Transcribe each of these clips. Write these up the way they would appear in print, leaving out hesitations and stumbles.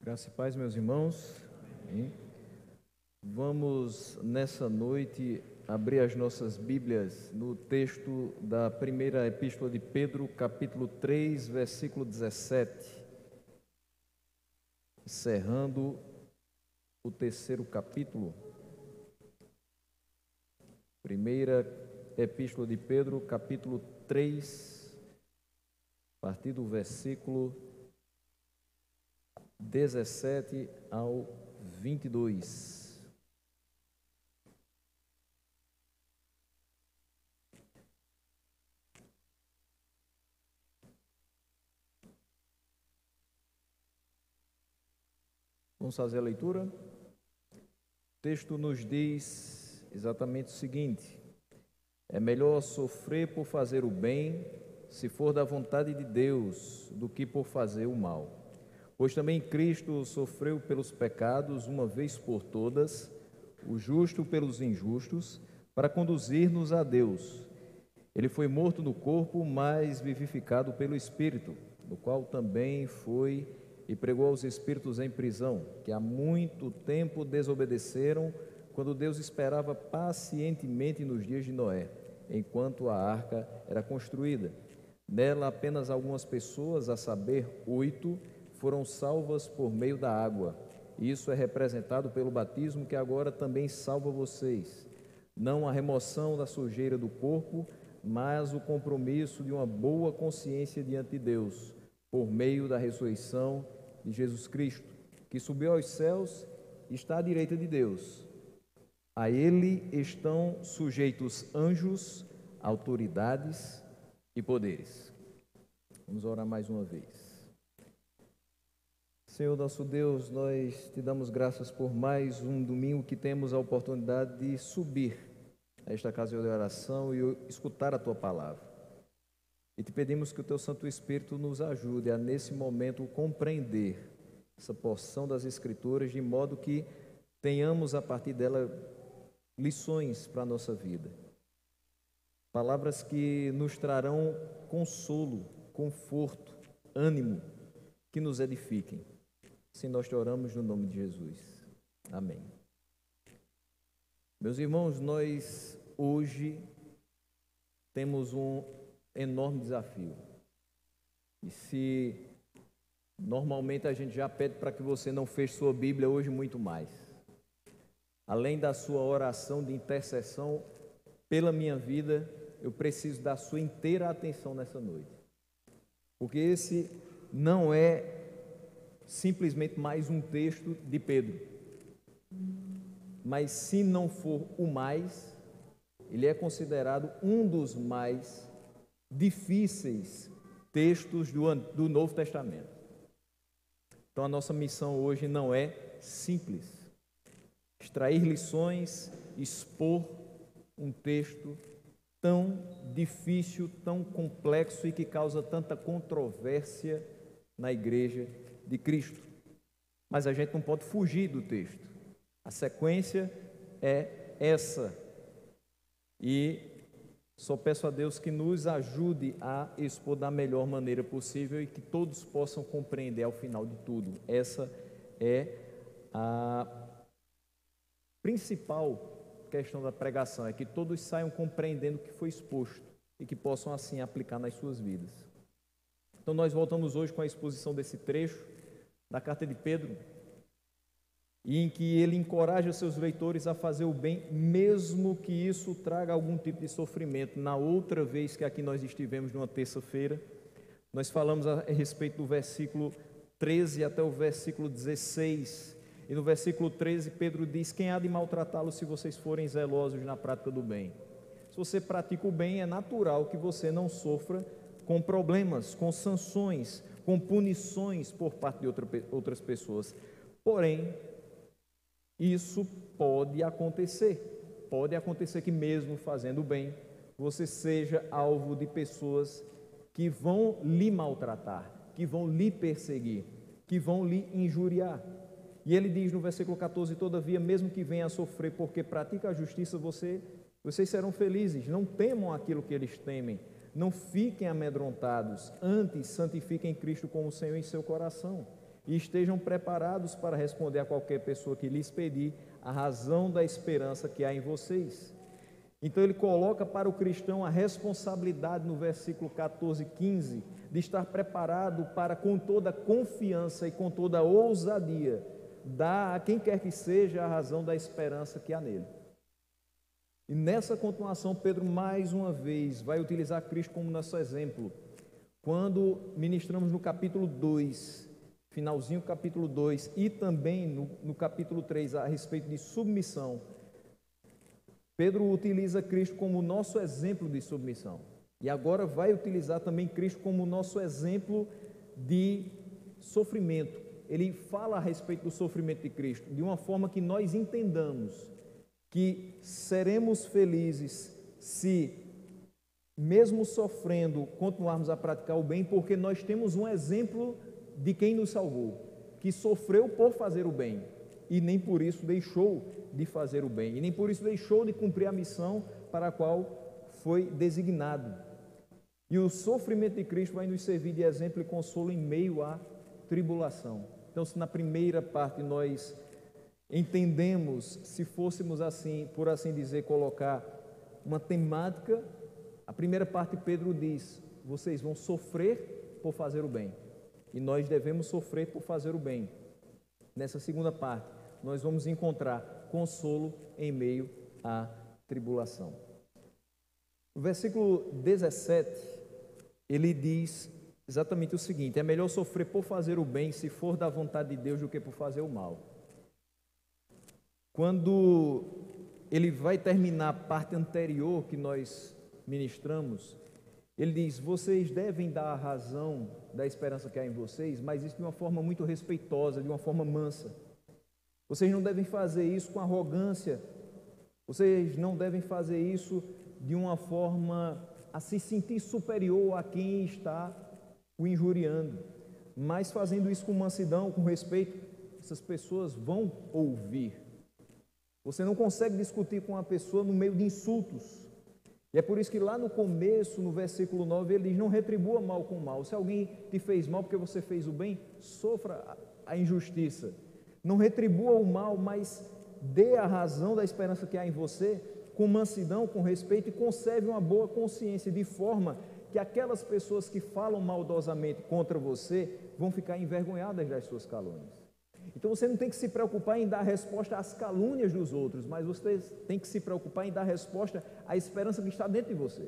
Graça e paz, meus irmãos. Amém. Vamos, nessa noite, abrir as nossas Bíblias no texto da primeira epístola de Pedro, capítulo 3, versículo 17. Encerrando o terceiro capítulo. Primeira epístola de Pedro, capítulo 3, a partir do versículo 17 ao 22. Vamos fazer a leitura? O texto nos diz exatamente o seguinte: é melhor sofrer por fazer o bem, se for da vontade de Deus, do que por fazer o mal. Pois também Cristo sofreu pelos pecados uma vez por todas, o justo pelos injustos, para conduzir-nos a Deus. Ele foi morto no corpo, mas vivificado pelo Espírito, no qual também foi e pregou aos espíritos em prisão, que há muito tempo desobedeceram, quando Deus esperava pacientemente nos dias de Noé, enquanto a arca era construída. Nela apenas algumas pessoas, a saber, 8, foram salvas por meio da água. Isso é representado pelo batismo, que agora também salva vocês. Não a remoção da sujeira do corpo, mas o compromisso de uma boa consciência diante de Deus, por meio da ressurreição de Jesus Cristo, que subiu aos céus e está à direita de Deus. A Ele estão sujeitos anjos, autoridades e poderes. Vamos orar mais uma vez. Senhor nosso Deus, nós te damos graças por mais um domingo que temos a oportunidade de subir a esta casa de oração e escutar a Tua palavra. E te pedimos que o Teu Santo Espírito nos ajude a, nesse momento, compreender essa porção das Escrituras, de modo que tenhamos, a partir dela, lições para a nossa vida. Palavras que nos trarão consolo, conforto, ânimo, que nos edifiquem. Assim nós te oramos no nome de Jesus. Amém. Meus irmãos, nós hoje temos um enorme desafio. E se normalmente a gente já pede para que você não feche sua Bíblia, hoje muito mais. Além da sua oração de intercessão pela minha vida, eu preciso da sua inteira atenção nessa noite. Porque esse não é simplesmente mais um texto de Pedro, mas se não for o mais, ele é considerado um dos mais difíceis textos do Novo Testamento. Então a nossa missão hoje não é simples, extrair lições, expor um texto tão difícil, tão complexo e que causa tanta controvérsia na igreja de Cristo. Mas a gente não pode fugir do texto. A sequência é essa. E só peço a Deus que nos ajude a expor da melhor maneira possível e que todos possam compreender ao final de tudo. Essa é a principal questão da pregação, é que todos saiam compreendendo o que foi exposto e que possam assim aplicar nas suas vidas. Então nós voltamos hoje com a exposição desse trecho da carta de Pedro, e em que ele encoraja seus leitores a fazer o bem, mesmo que isso traga algum tipo de sofrimento. Na outra vez que aqui nós estivemos, numa terça-feira, nós falamos a respeito do versículo 13 até o versículo 16, e no versículo 13 Pedro diz: quem há de maltratá-lo se vocês forem zelosos na prática do bem? Se você pratica o bem, é natural que você não sofra com problemas, com sanções, com punições por parte de outras pessoas. Porém, isso pode acontecer que mesmo fazendo bem, você seja alvo de pessoas que vão lhe maltratar, que vão lhe perseguir, que vão lhe injuriar. E ele diz no versículo 14: todavia, mesmo que venha a sofrer porque pratica a justiça, vocês serão felizes. Não temam aquilo que eles temem, não fiquem amedrontados, antes santifiquem Cristo como Senhor em seu coração. e estejam preparados para responder a qualquer pessoa que lhes pedir a razão da esperança que há em vocês. Então ele coloca para o cristão a responsabilidade no versículo 14 e 15 de estar preparado para, com toda confiança e com toda ousadia, dar a quem quer que seja a razão da esperança que há nele. E nessa continuação, Pedro mais uma vez vai utilizar Cristo como nosso exemplo. Quando ministramos no capítulo 2, finalzinho do capítulo 2, e também no capítulo 3, a respeito de submissão, Pedro utiliza Cristo como nosso exemplo de submissão. E agora vai utilizar também Cristo como nosso exemplo de sofrimento. Ele fala a respeito do sofrimento de Cristo de uma forma que nós entendamos que seremos felizes se, mesmo sofrendo, continuarmos a praticar o bem, porque nós temos um exemplo de quem nos salvou, que sofreu por fazer o bem, e nem por isso deixou de fazer o bem, e nem por isso deixou de cumprir a missão para a qual foi designado. E o sofrimento de Cristo vai nos servir de exemplo e consolo em meio à tribulação. Então, se na primeira parte nós entendemos, se fôssemos assim, por assim dizer, colocar uma temática, a primeira parte Pedro diz: vocês vão sofrer por fazer o bem, e nós devemos sofrer por fazer o bem. Nessa segunda parte, nós vamos encontrar consolo em meio à tribulação. No versículo 17, ele diz exatamente o seguinte: é melhor sofrer por fazer o bem, se for da vontade de Deus, do que por fazer o mal. Quando ele vai terminar a parte anterior que nós ministramos, ele diz: vocês devem dar a razão da esperança que há em vocês, mas isso de uma forma muito respeitosa, de uma forma mansa. Vocês não devem fazer isso com arrogância, vocês não devem fazer isso de uma forma a se sentir superior a quem está o injuriando, mas fazendo isso com mansidão, com respeito. Essas pessoas vão ouvir. Você não consegue discutir com uma pessoa no meio de insultos. E é por isso que lá no começo, no versículo 9, ele diz: não retribua mal com mal. Se alguém te fez mal porque você fez o bem, sofra a injustiça. Não retribua o mal, mas dê a razão da esperança que há em você, com mansidão, com respeito, e conserve uma boa consciência, de forma que aquelas pessoas que falam maldosamente contra você vão ficar envergonhadas das suas calúnias. Então você não tem que se preocupar em dar resposta às calúnias dos outros, mas você tem que se preocupar em dar resposta à esperança que está dentro de você.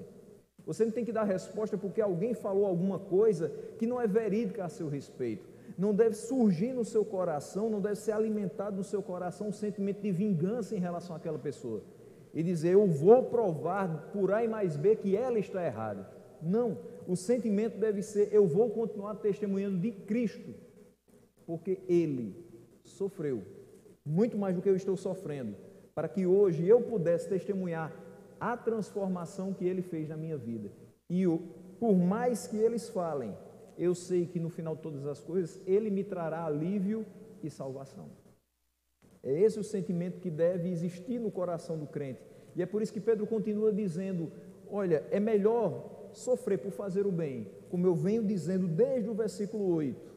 Você não tem que dar resposta porque alguém falou alguma coisa que não é verídica a seu respeito. Não deve surgir no seu coração, não deve ser alimentado no seu coração um sentimento de vingança em relação àquela pessoa e dizer: eu vou provar por A e mais B que ela está errada. Não, o sentimento deve ser: eu vou continuar testemunhando de Cristo, porque Ele sofreu muito mais do que eu estou sofrendo, para que hoje eu pudesse testemunhar a transformação que Ele fez na minha vida. E por mais que eles falem, eu sei que no final de todas as coisas Ele me trará alívio e salvação. É esse o sentimento que deve existir no coração do crente. E é por isso que Pedro continua dizendo: olha, é melhor sofrer por fazer o bem, como eu venho dizendo desde o versículo 8,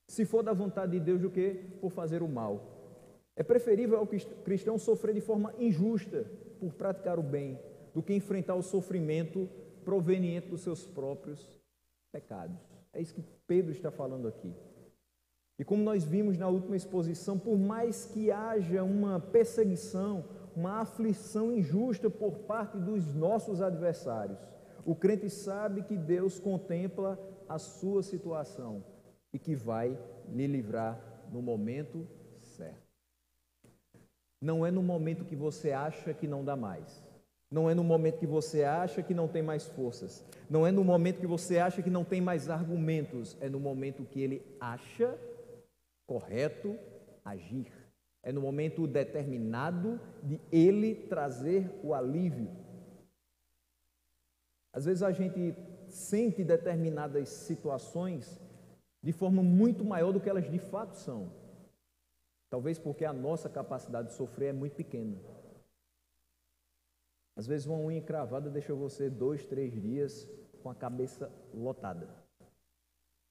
se for da vontade de Deus, do que por fazer o mal. É preferível ao cristão sofrer de forma injusta por praticar o bem, do que enfrentar o sofrimento proveniente dos seus próprios pecados. É isso que Pedro está falando aqui. E como nós vimos na última exposição, por mais que haja uma perseguição, uma aflição injusta por parte dos nossos adversários, o crente sabe que Deus contempla a sua situação e que vai lhe livrar no momento certo. Não é no momento que você acha que não dá mais. Não é no momento que você acha que não tem mais forças. Não é no momento que você acha que não tem mais argumentos. É no momento que ele acha correto agir. É no momento determinado de ele trazer o alívio. Às vezes a gente sente determinadas situações de forma muito maior do que elas de fato são. Talvez porque a nossa capacidade de sofrer é muito pequena. Às vezes uma unha encravada deixa você 2, 3 dias com a cabeça lotada.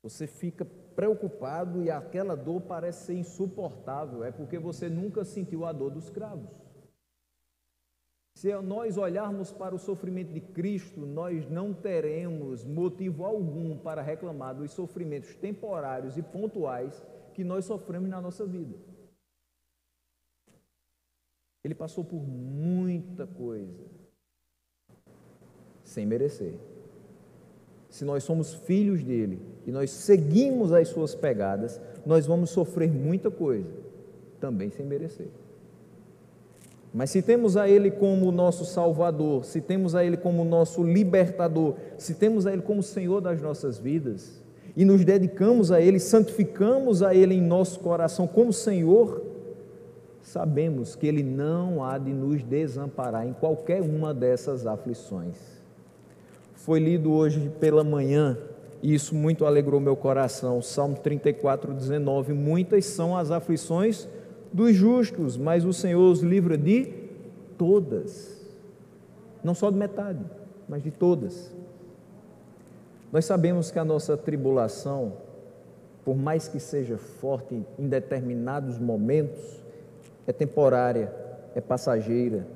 Você fica preocupado e aquela dor parece ser insuportável, é porque você nunca sentiu a dor dos cravos. Se nós olharmos para o sofrimento de Cristo, nós não teremos motivo algum para reclamar dos sofrimentos temporários e pontuais que nós sofremos na nossa vida. Ele passou por muita coisa, sem merecer. Se nós somos filhos dele e nós seguimos as suas pegadas, nós vamos sofrer muita coisa, também sem merecer. Mas se temos a ele como nosso Salvador, se temos a ele como nosso libertador, se temos a ele como Senhor das nossas vidas, e nos dedicamos a ele, santificamos a ele em nosso coração como Senhor, sabemos que ele não há de nos desamparar em qualquer uma dessas aflições. Foi lido hoje pela manhã, e isso muito alegrou meu coração, Salmo 34, 19, muitas são as aflições dos justos, mas o Senhor os livra de todas, não só de metade, mas de todas. Nós sabemos que a nossa tribulação, por mais que seja forte em determinados momentos, é temporária, é passageira,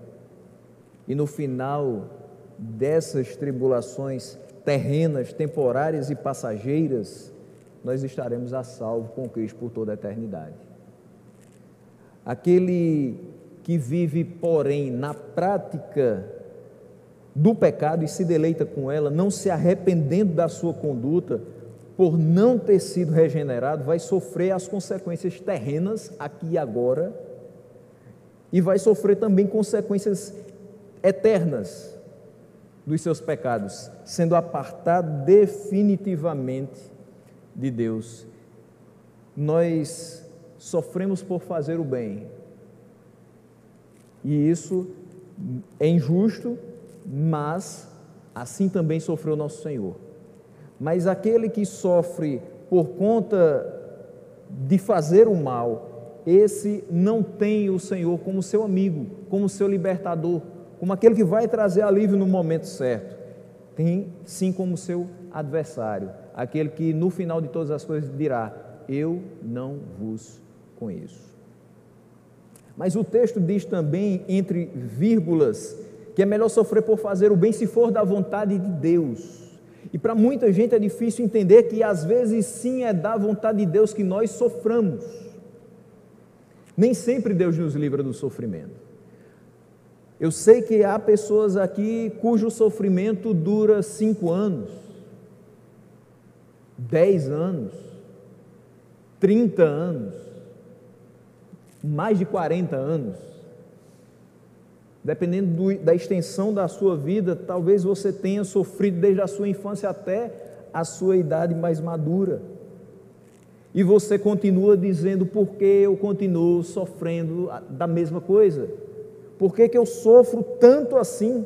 e no final dessas tribulações terrenas, temporárias e passageiras, nós estaremos a salvo com Cristo por toda a eternidade. Aquele que vive, porém, na prática do pecado e se deleita com ela, não se arrependendo da sua conduta, por não ter sido regenerado, vai sofrer as consequências terrenas aqui e agora, e vai sofrer também consequências eternas dos seus pecados, sendo apartado definitivamente de Deus. Nós sofremos por fazer o bem, e isso é injusto, mas assim também sofreu nosso Senhor. Mas aquele que sofre por conta de fazer o mal, esse não tem o Senhor como seu amigo, como seu libertador, como aquele que vai trazer alívio no momento certo. Tem sim como seu adversário, aquele que no final de todas as coisas dirá: eu não vos conheço. Mas o texto diz também, entre vírgulas, que é melhor sofrer por fazer o bem se for da vontade de Deus. E para muita gente é difícil entender que às vezes sim é da vontade de Deus que nós soframos. Nem sempre Deus nos livra do sofrimento. Eu sei que há pessoas aqui cujo sofrimento dura 5 anos, 10 anos, 30 anos, mais de 40 anos. Dependendo da extensão da sua vida, talvez você tenha sofrido desde a sua infância até a sua idade mais madura. E você continua dizendo: por que eu continuo sofrendo da mesma coisa? Por que eu sofro tanto assim?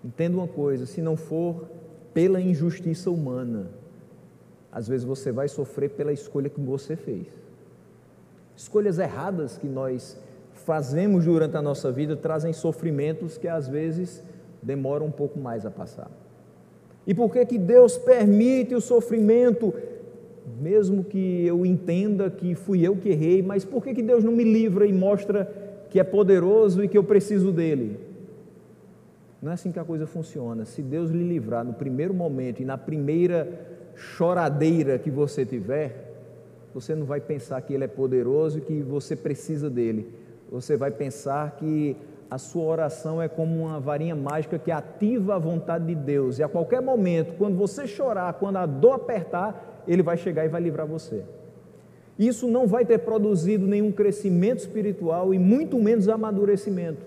Entenda uma coisa: se não for pela injustiça humana, às vezes você vai sofrer pela escolha que você fez. Escolhas erradas que nós fazemos durante a nossa vida trazem sofrimentos que às vezes demoram um pouco mais a passar. E por que Deus permite o sofrimento? Mesmo que eu entenda que fui eu que errei, mas por que Deus não me livra e mostra que é poderoso e que eu preciso dele? Não é assim que a coisa funciona. Se Deus lhe livrar no primeiro momento e na primeira choradeira que você tiver, você não vai pensar que ele é poderoso e que você precisa dele. Você vai pensar que a sua oração é como uma varinha mágica que ativa a vontade de Deus, e a qualquer momento, quando você chorar, quando a dor apertar, ele vai chegar e vai livrar você. Isso não vai ter produzido nenhum crescimento espiritual e muito menos amadurecimento,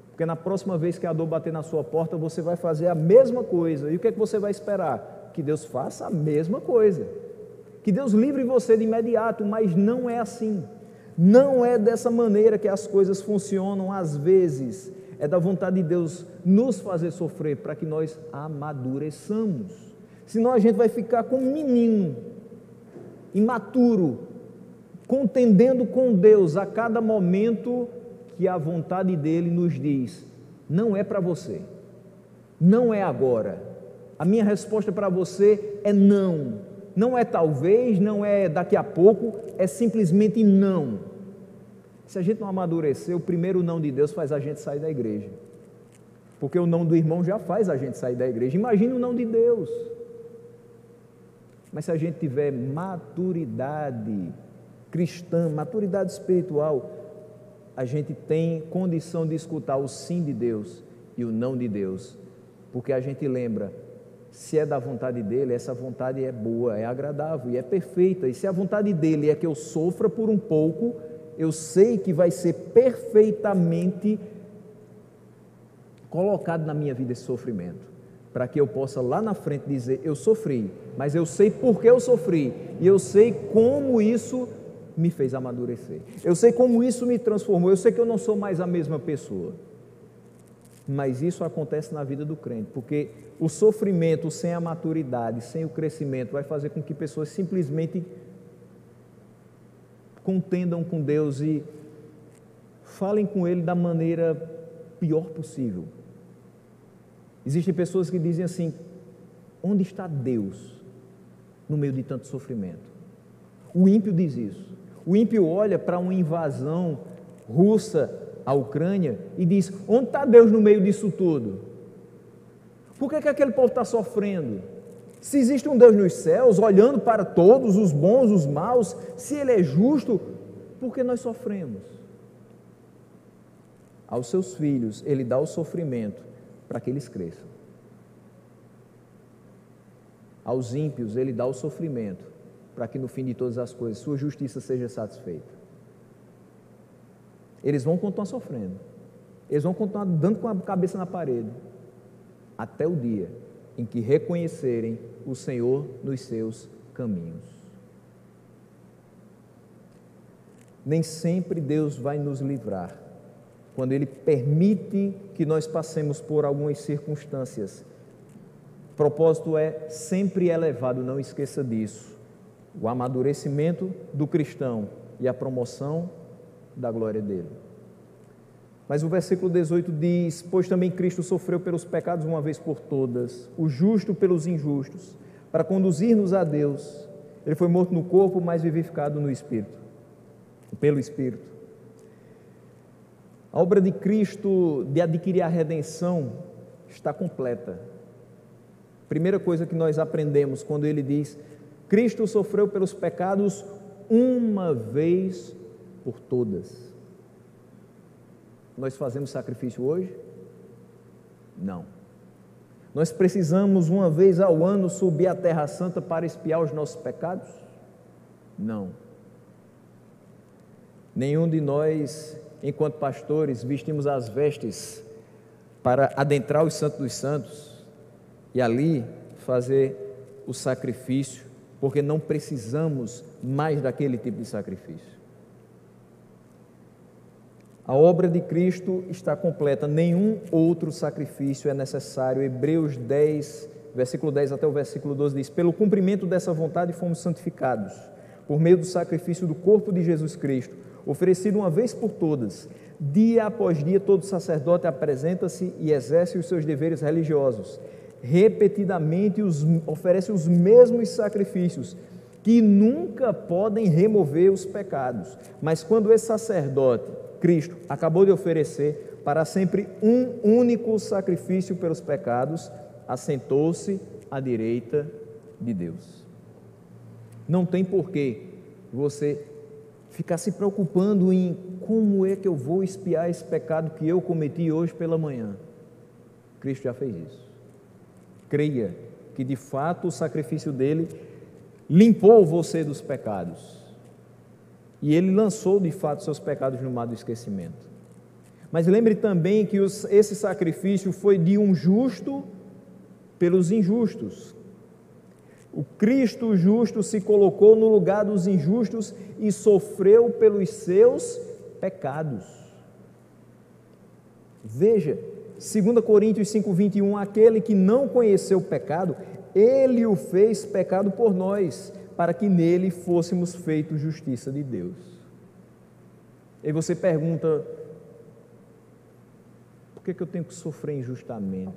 porque na próxima vez que a dor bater na sua porta, você vai fazer a mesma coisa. E o que é que você vai esperar? Que Deus faça a mesma coisa, que Deus livre você de imediato, mas não é assim. Não é dessa maneira que as coisas funcionam. Às vezes é da vontade de Deus nos fazer sofrer para que nós amadureçamos. Senão a gente vai ficar como um menino imaturo, contendendo com Deus a cada momento que a vontade dele nos diz: não é para você, não é agora, A minha resposta para você é não. Não é talvez, não é daqui a pouco, é simplesmente não. Se a gente não amadurecer, o primeiro não de Deus faz a gente sair da igreja. Porque o não do irmão já faz a gente sair da igreja. Imagina o não de Deus. Mas se a gente tiver maturidade cristã, maturidade espiritual, a gente tem condição de escutar o sim de Deus e o não de Deus. Porque a gente lembra, se é da vontade dele, essa vontade é boa, é agradável e é perfeita. E se a vontade dele é que eu sofra por um pouco, eu sei que vai ser perfeitamente colocado na minha vida esse sofrimento, para que eu possa lá na frente dizer, eu sofri, mas eu sei por que eu sofri, e eu sei como isso me fez amadurecer, eu sei como isso me transformou, eu sei que eu não sou mais a mesma pessoa. Mas isso acontece na vida do crente, porque o sofrimento sem a maturidade, sem o crescimento, vai fazer com que pessoas simplesmente contendam com Deus e falem com Ele da maneira pior possível. Existem pessoas que dizem assim, onde está Deus no meio de tanto sofrimento? O ímpio diz isso. O ímpio olha para uma invasão russa à Ucrânia e diz, onde está Deus no meio disso tudo? Por que aquele povo está sofrendo? Se existe um Deus nos céus, olhando para todos, os bons, os maus, se Ele é justo, por que nós sofremos? Aos seus filhos, Ele dá o sofrimento para que eles cresçam. Aos ímpios, Ele dá o sofrimento para que no fim de todas as coisas, sua justiça seja satisfeita. Eles vão continuar sofrendo, eles vão continuar dando com a cabeça na parede, até o dia em que reconhecerem o Senhor nos seus caminhos. Nem sempre Deus vai nos livrar, quando Ele permite que nós passemos por algumas circunstâncias. O propósito é sempre elevado, não esqueça disso, o amadurecimento do cristão e a promoção da glória dele. Mas o versículo 18 diz, pois também Cristo sofreu pelos pecados uma vez por todas, o justo pelos injustos, para conduzir-nos a Deus. Ele foi morto no corpo, mas vivificado no Espírito, pelo Espírito. A obra de Cristo de adquirir a redenção está completa. Primeira coisa que nós aprendemos quando ele diz, Cristo sofreu pelos pecados uma vez por todas. Nós fazemos sacrifício hoje? Não. Nós precisamos uma vez ao ano subir à Terra Santa para expiar os nossos pecados? Não. Nenhum de nós, enquanto pastores, vestimos as vestes para adentrar os santos dos santos e ali fazer o sacrifício, porque não precisamos mais daquele tipo de sacrifício. A obra de Cristo está completa, nenhum outro sacrifício é necessário. Hebreus 10, versículo 10 até o versículo 12 diz, pelo cumprimento dessa vontade fomos santificados, por meio do sacrifício do corpo de Jesus Cristo, oferecido uma vez por todas. Dia após dia todo sacerdote apresenta-se e exerce os seus deveres religiosos, repetidamente oferece os mesmos sacrifícios, que nunca podem remover os pecados, mas quando esse sacerdote, Cristo, acabou de oferecer para sempre um único sacrifício pelos pecados, assentou-se à direita de Deus. Não tem porquê você ficar se preocupando em como é que eu vou expiar esse pecado que eu cometi hoje pela manhã. Cristo já fez isso. Creia que de fato o sacrifício dele limpou você dos pecados. E ele lançou de fato seus pecados no mar do esquecimento. Mas lembre também que esse sacrifício foi de um justo pelos injustos. O Cristo justo se colocou no lugar dos injustos e sofreu pelos seus pecados. Veja, 2 Coríntios 5:21, aquele que não conheceu o pecado, ele o fez pecado por nós, para que nele fôssemos feitos justiça de Deus. E você pergunta, por que eu tenho que sofrer injustamente?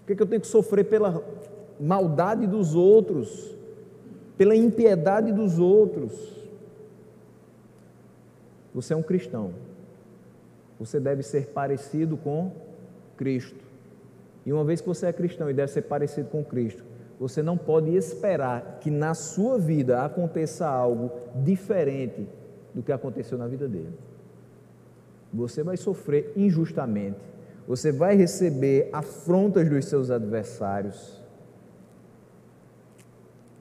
Por que eu tenho que sofrer maldade dos outros, pela impiedade dos outros. Você é um cristão. Você deve ser parecido com Cristo. E uma vez que você é cristão e deve ser parecido com Cristo, você não pode esperar que na sua vida aconteça algo diferente do que aconteceu na vida dele. Você vai sofrer injustamente, você vai receber afrontas dos seus adversários,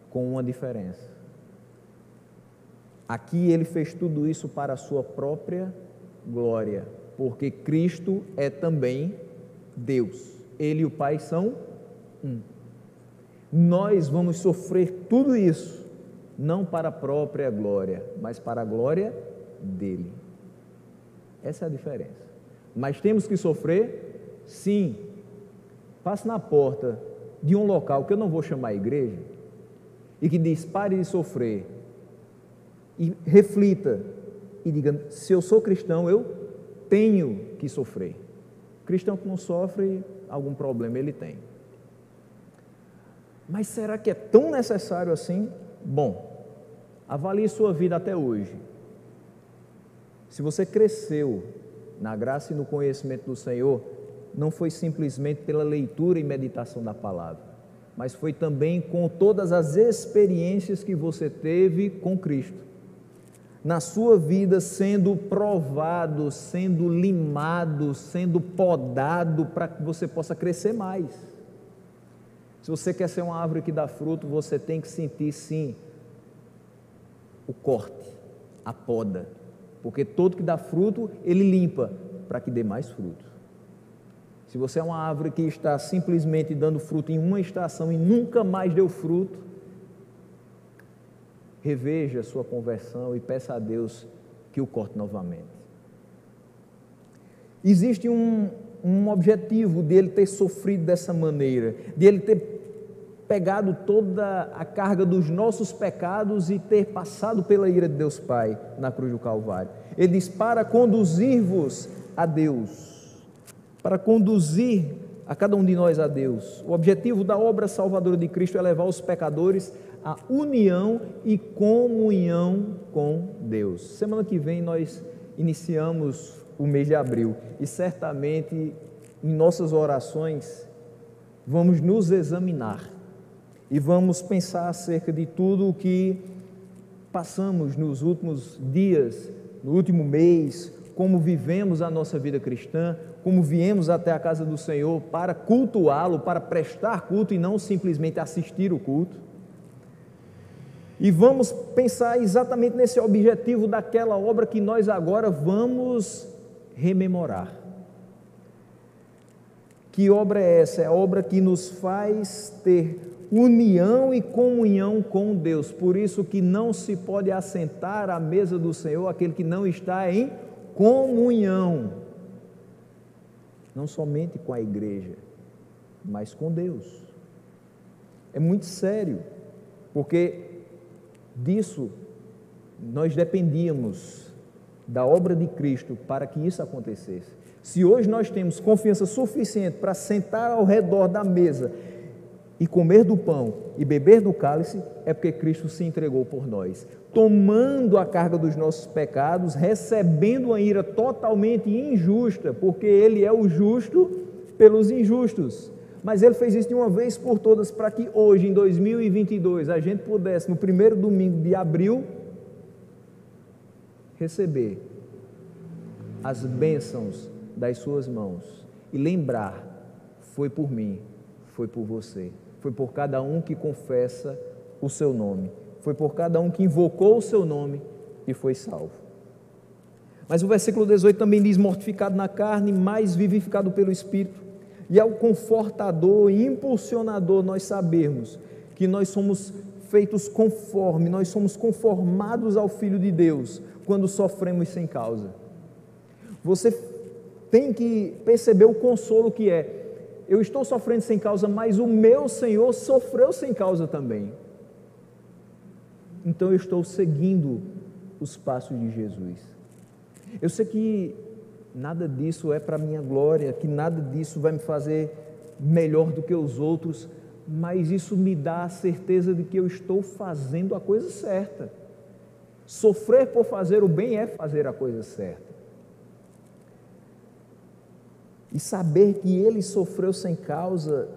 com uma diferença. Aqui ele fez tudo isso para a sua própria glória, porque Cristo é também Deus. Ele e o Pai são um. Nós vamos sofrer tudo isso, não para a própria glória, mas para a glória dele. Essa é a diferença. Mas temos que sofrer? Sim. Passe na porta de um local que eu não vou chamar igreja, e que diz: pare de sofrer, e reflita, e diga: se eu sou cristão, eu tenho que sofrer. Cristão que não sofre, algum problema ele tem. Mas será que é tão necessário assim? Bom, avalie sua vida até hoje. Se você cresceu na graça e no conhecimento do Senhor, não foi simplesmente pela leitura e meditação da palavra, mas foi também com todas as experiências que você teve com Cristo, na sua vida sendo provado, sendo limado, sendo podado, para que você possa crescer mais. Se você quer ser uma árvore que dá fruto, você tem que sentir sim o corte, a poda, porque todo que dá fruto, ele limpa para que dê mais fruto. Se você é uma árvore que está simplesmente dando fruto em uma estação e nunca mais deu fruto, reveja a sua conversão e peça a Deus que o corte novamente. Existe um objetivo dele ter sofrido dessa maneira, de ele ter pegado toda a carga dos nossos pecados e ter passado pela ira de Deus Pai na cruz do Calvário. Ele diz: para conduzir-vos a Deus, para conduzir a cada um de nós a Deus. O objetivo da obra salvadora de Cristo é levar os pecadores à união e comunhão com Deus. Semana que vem nós iniciamos o mês de abril e certamente em nossas orações vamos nos examinar e vamos pensar acerca de tudo o que passamos nos últimos dias, no último mês, como vivemos a nossa vida cristã, como viemos até a casa do Senhor para cultuá-lo, para prestar culto e não simplesmente assistir o culto. E vamos pensar exatamente nesse objetivo daquela obra que nós agora vamos rememorar. Que obra é essa? É a obra que nos faz ter união e comunhão com Deus. Por isso que não se pode assentar à mesa do Senhor aquele que não está em comunhão, não somente com a igreja, mas com Deus. É muito sério, porque disso nós dependíamos da obra de Cristo para que isso acontecesse. Se hoje nós temos confiança suficiente para sentar ao redor da mesa e comer do pão e beber do cálice, é porque Cristo se entregou por nós, tomando a carga dos nossos pecados, recebendo uma ira totalmente injusta, porque Ele é o justo pelos injustos. Mas Ele fez isso de uma vez por todas, para que hoje, em 2022, a gente pudesse, no primeiro domingo de abril, receber as bênçãos das suas mãos e lembrar: foi por mim, foi por você, foi por cada um que confessa o seu nome, foi por cada um que invocou o seu nome e foi salvo. Mas o versículo 18 também diz: mortificado na carne, mas vivificado pelo Espírito. E é o confortador e impulsionador nós sabermos que nós somos feitos conforme, nós somos conformados ao Filho de Deus quando sofremos sem causa. Você tem que perceber o consolo que é: eu estou sofrendo sem causa, mas o meu Senhor sofreu sem causa também. Então eu estou seguindo os passos de Jesus. Eu sei que nada disso é para a minha glória, que nada disso vai me fazer melhor do que os outros, mas isso me dá a certeza de que eu estou fazendo a coisa certa. Sofrer por fazer o bem é fazer a coisa certa. E saber que Ele sofreu sem causa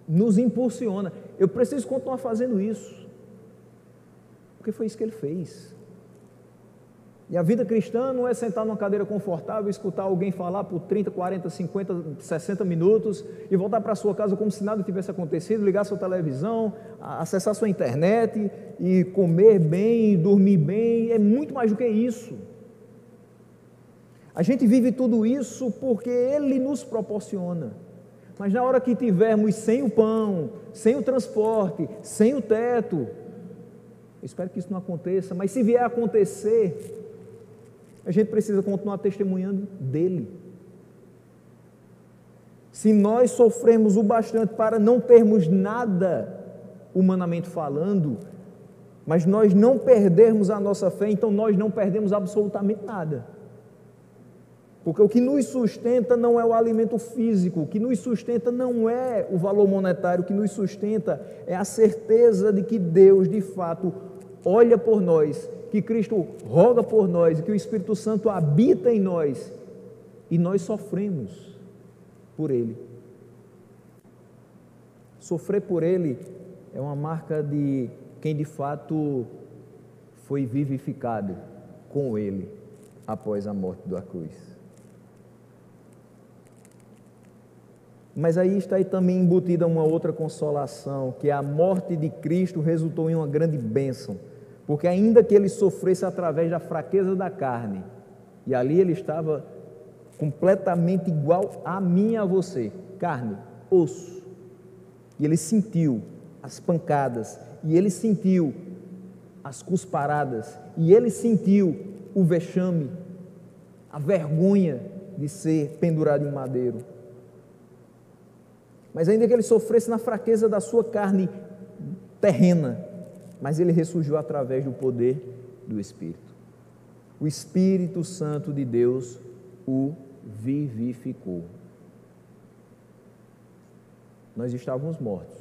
nos impulsiona. Eu preciso continuar fazendo isso, porque foi isso que Ele fez. E a vida cristã não é sentar numa cadeira confortável, escutar alguém falar por 30, 40, 50, 60 minutos e voltar para sua casa como se nada tivesse acontecido, ligar sua televisão, acessar sua internet e comer bem, dormir bem. É muito mais do que isso. A gente vive tudo isso porque Ele nos proporciona. Mas na hora que tivermos sem o pão, sem o transporte, sem o teto, eu espero que isso não aconteça, mas se vier a acontecer, a gente precisa continuar testemunhando dele. Se nós sofremos o bastante para não termos nada, humanamente falando, mas nós não perdermos a nossa fé, então nós não perdemos absolutamente nada. Porque o que nos sustenta não é o alimento físico, o que nos sustenta não é o valor monetário, o que nos sustenta é a certeza de que Deus, de fato, olha por nós, que Cristo roga por nós e que o Espírito Santo habita em nós e nós sofremos por Ele. Sofrer por Ele é uma marca de quem de fato foi vivificado com Ele após a morte da cruz. Mas aí está aí também embutida uma outra consolação, que a morte de Cristo resultou em uma grande bênção. Porque ainda que Ele sofresse através da fraqueza da carne, e ali Ele estava completamente igual a mim e a você, carne, osso, e Ele sentiu as pancadas, e Ele sentiu as cusparadas, e Ele sentiu o vexame, a vergonha de ser pendurado em madeiro. Mas ainda que Ele sofresse na fraqueza da sua carne terrena, mas Ele ressurgiu através do poder do Espírito. O Espírito Santo de Deus o vivificou. Nós estávamos mortos,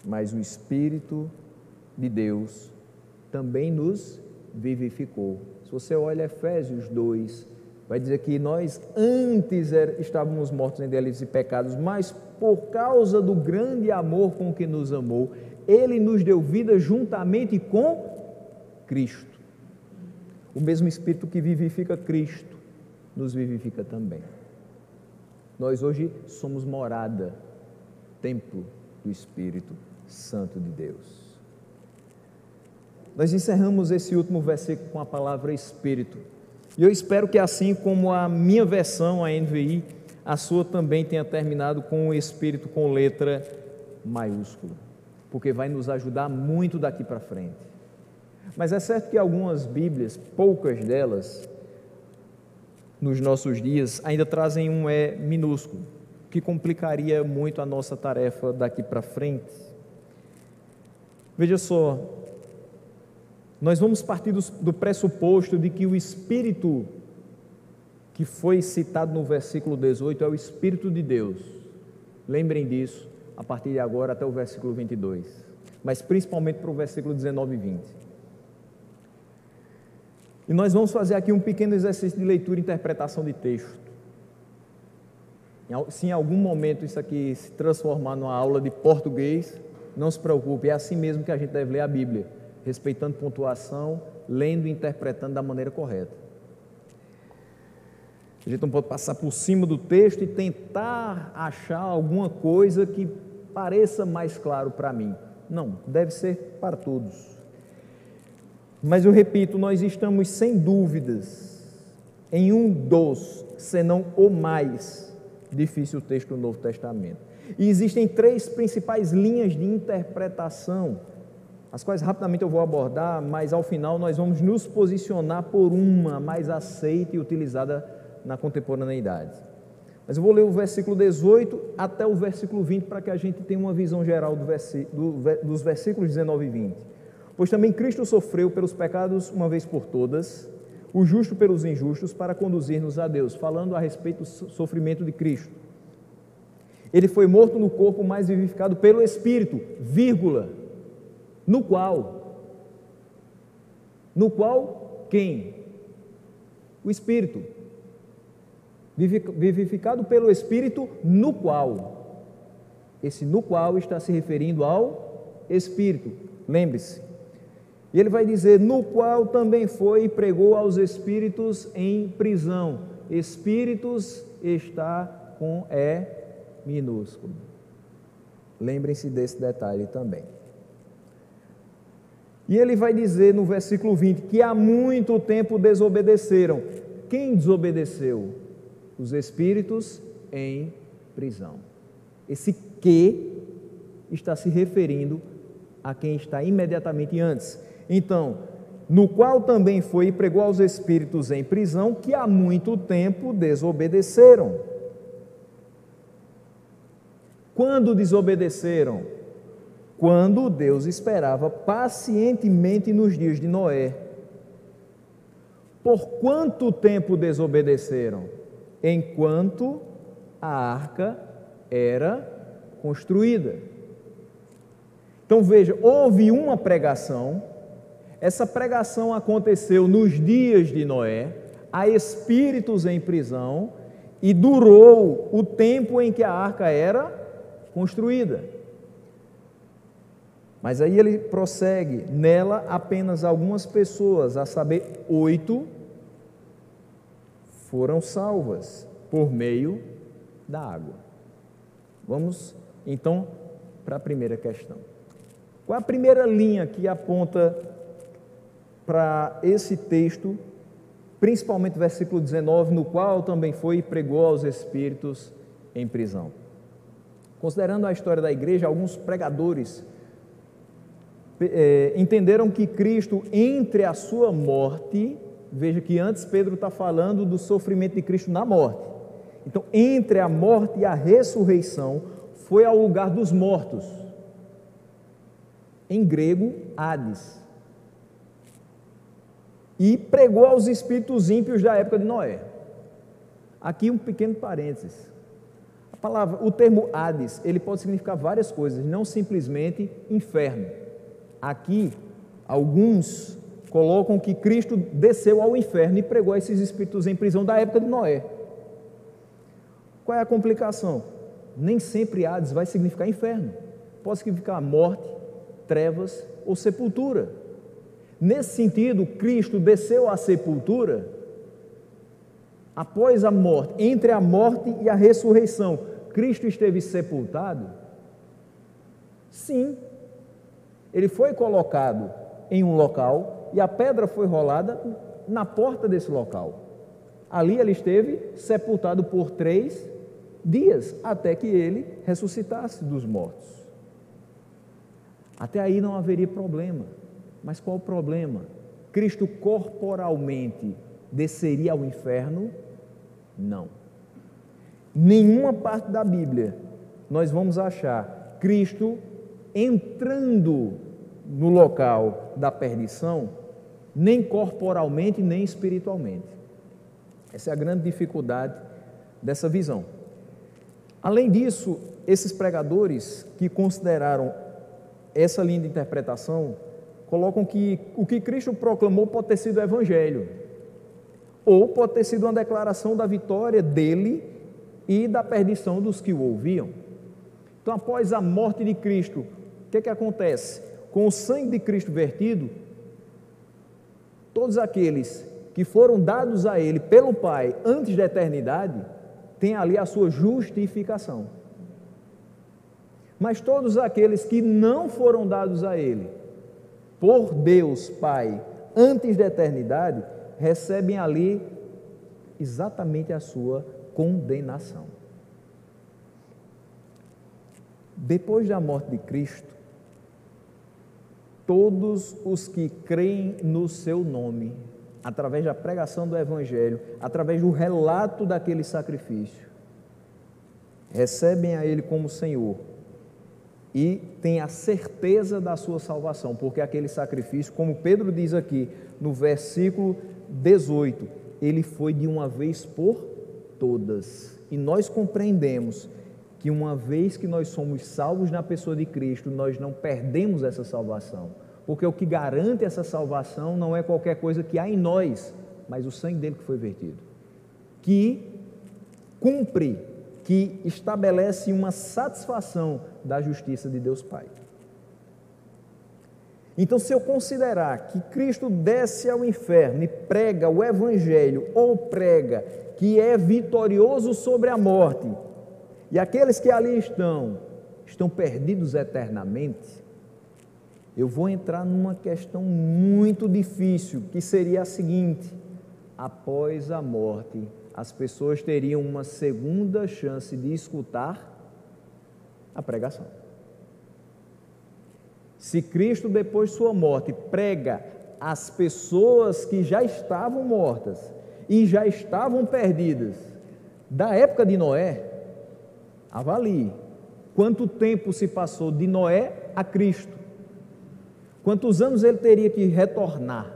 mas o Espírito de Deus também nos vivificou. Se você olha Efésios 2, vai dizer que nós antes estávamos mortos em delitos e pecados, mas por causa do grande amor com que nos amou, Ele nos deu vida juntamente com Cristo. O mesmo Espírito que vivifica Cristo, nos vivifica também. Nós hoje somos morada, templo do Espírito Santo de Deus. Nós encerramos esse último versículo com a palavra Espírito. E eu espero que assim como a minha versão, a NVI, a sua também tenha terminado com o Espírito com letra maiúscula, porque vai nos ajudar muito daqui para frente. Mas é certo que algumas Bíblias, poucas delas, nos nossos dias, ainda trazem um E minúsculo, que complicaria muito a nossa tarefa daqui para frente. Veja só, nós vamos partir do pressuposto de que o Espírito que foi citado no versículo 18 é o Espírito de Deus. Lembrem disso, a partir de agora até o versículo 22, mas principalmente para o versículo 19 e 20. E nós vamos fazer aqui um pequeno exercício de leitura e interpretação de texto. Se em algum momento isso aqui se transformar numa aula de português, não se preocupe, é assim mesmo que a gente deve ler a Bíblia, respeitando pontuação, lendo e interpretando da maneira correta. A gente não pode passar por cima do texto e tentar achar alguma coisa que pareça mais claro para mim. Não, deve ser para todos. Mas eu repito, nós estamos sem dúvidas em um dos, senão o mais difícil texto do Novo Testamento. E existem três principais linhas de interpretação, as quais rapidamente eu vou abordar, mas ao final nós vamos nos posicionar por uma mais aceita e utilizada na contemporaneidade. Mas eu vou ler o versículo 18 até o versículo 20 para que a gente tenha uma visão geral dos versículos 19 e 20. Pois também Cristo sofreu pelos pecados uma vez por todas, o justo pelos injustos, para conduzir-nos a Deus, falando a respeito do sofrimento de Cristo. Ele foi morto no corpo, mas vivificado pelo Espírito, vírgula, no qual quem? O Espírito, vivificado pelo Espírito, no qual, esse no qual está se referindo ao Espírito, lembre-se. E ele vai dizer, no qual também foi e pregou aos espíritos em prisão. Espíritos está com E minúsculo. Lembrem-se desse detalhe também. E ele vai dizer no versículo 20, que há muito tempo desobedeceram. Quem desobedeceu? Os espíritos em prisão. Esse que está se referindo a quem está imediatamente antes. Então, no qual também foi e pregou aos espíritos em prisão, que há muito tempo desobedeceram. Quando desobedeceram? Quando Deus esperava pacientemente nos dias de Noé. Por quanto tempo desobedeceram? Enquanto a arca era construída. Então veja, houve uma pregação. Essa pregação aconteceu nos dias de Noé, há espíritos em prisão, e durou o tempo em que a arca era construída. Mas aí ele prossegue, nela apenas algumas pessoas, a saber, 8, foram salvas por meio da água. Vamos então para a primeira questão. Qual é a primeira linha que aponta para esse texto, principalmente o versículo 19, no qual também foi e pregou aos espíritos em prisão? Considerando a história da igreja, alguns pregadores entenderam que Cristo, entre a sua morte, veja que antes Pedro está falando do sofrimento de Cristo na morte, então entre a morte e a ressurreição, foi ao lugar dos mortos, em grego, Hades, e pregou aos espíritos ímpios da época de Noé. Aqui um pequeno parênteses. O termo Hades, ele pode significar várias coisas, não simplesmente inferno. Aqui, alguns colocam que Cristo desceu ao inferno e pregou a esses espíritos em prisão da época de Noé. Qual é a complicação? Nem sempre Hades vai significar inferno. Pode significar morte, trevas ou sepultura. Nesse sentido, Cristo desceu à sepultura após a morte, entre a morte e a ressurreição. Cristo esteve sepultado? Sim. Ele foi colocado em um local e a pedra foi rolada na porta desse local. Ali ele esteve sepultado por 3 dias, até que ele ressuscitasse dos mortos. Até aí não haveria problema. Mas qual o problema? Cristo corporalmente desceria ao inferno? Não. Nenhuma parte da Bíblia nós vamos achar Cristo entrando no local da perdição, nem corporalmente, nem espiritualmente. Essa é a grande dificuldade dessa visão. Além disso, esses pregadores que consideraram essa linha de interpretação, colocam que o que Cristo proclamou pode ter sido o Evangelho, ou pode ter sido uma declaração da vitória dele e da perdição dos que o ouviam. Então, após a morte de Cristo, o que acontece? Com o sangue de Cristo vertido, todos aqueles que foram dados a ele pelo Pai antes da eternidade, têm ali a sua justificação. Mas todos aqueles que não foram dados a ele por Deus Pai antes da eternidade, recebem ali exatamente a sua condenação. Depois da morte de Cristo, todos os que creem no seu nome, através da pregação do Evangelho, através do relato daquele sacrifício, recebem a ele como Senhor e têm a certeza da sua salvação, porque aquele sacrifício, como Pedro diz aqui no versículo 18, ele foi de uma vez por todas, e nós compreendemos que uma vez que nós somos salvos na pessoa de Cristo, nós não perdemos essa salvação, porque o que garante essa salvação não é qualquer coisa que há em nós, mas o sangue dele que foi vertido, que cumpre, que estabelece uma satisfação da justiça de Deus Pai. Então, se eu considerar que Cristo desce ao inferno e prega o Evangelho, ou prega que é vitorioso sobre a morte, e aqueles que ali estão perdidos eternamente, eu vou entrar numa questão muito difícil, que seria a seguinte: após a morte, as pessoas teriam uma segunda chance de escutar a pregação. Se Cristo, depois de sua morte, prega às pessoas que já estavam mortas e já estavam perdidas, da época de Noé, avalie quanto tempo se passou de Noé a Cristo, quantos anos ele teria que retornar,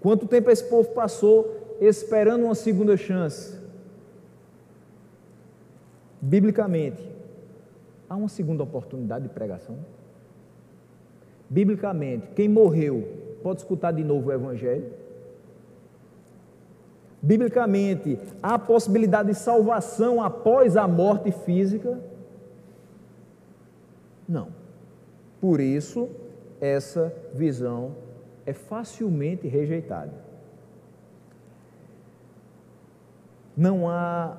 quanto tempo esse povo passou esperando uma segunda chance. Biblicamente, há uma segunda oportunidade de pregação? Biblicamente, quem morreu pode escutar de novo o Evangelho? Biblicamente, há possibilidade de salvação após a morte física? Não. Por isso, essa visão é facilmente rejeitada. Não há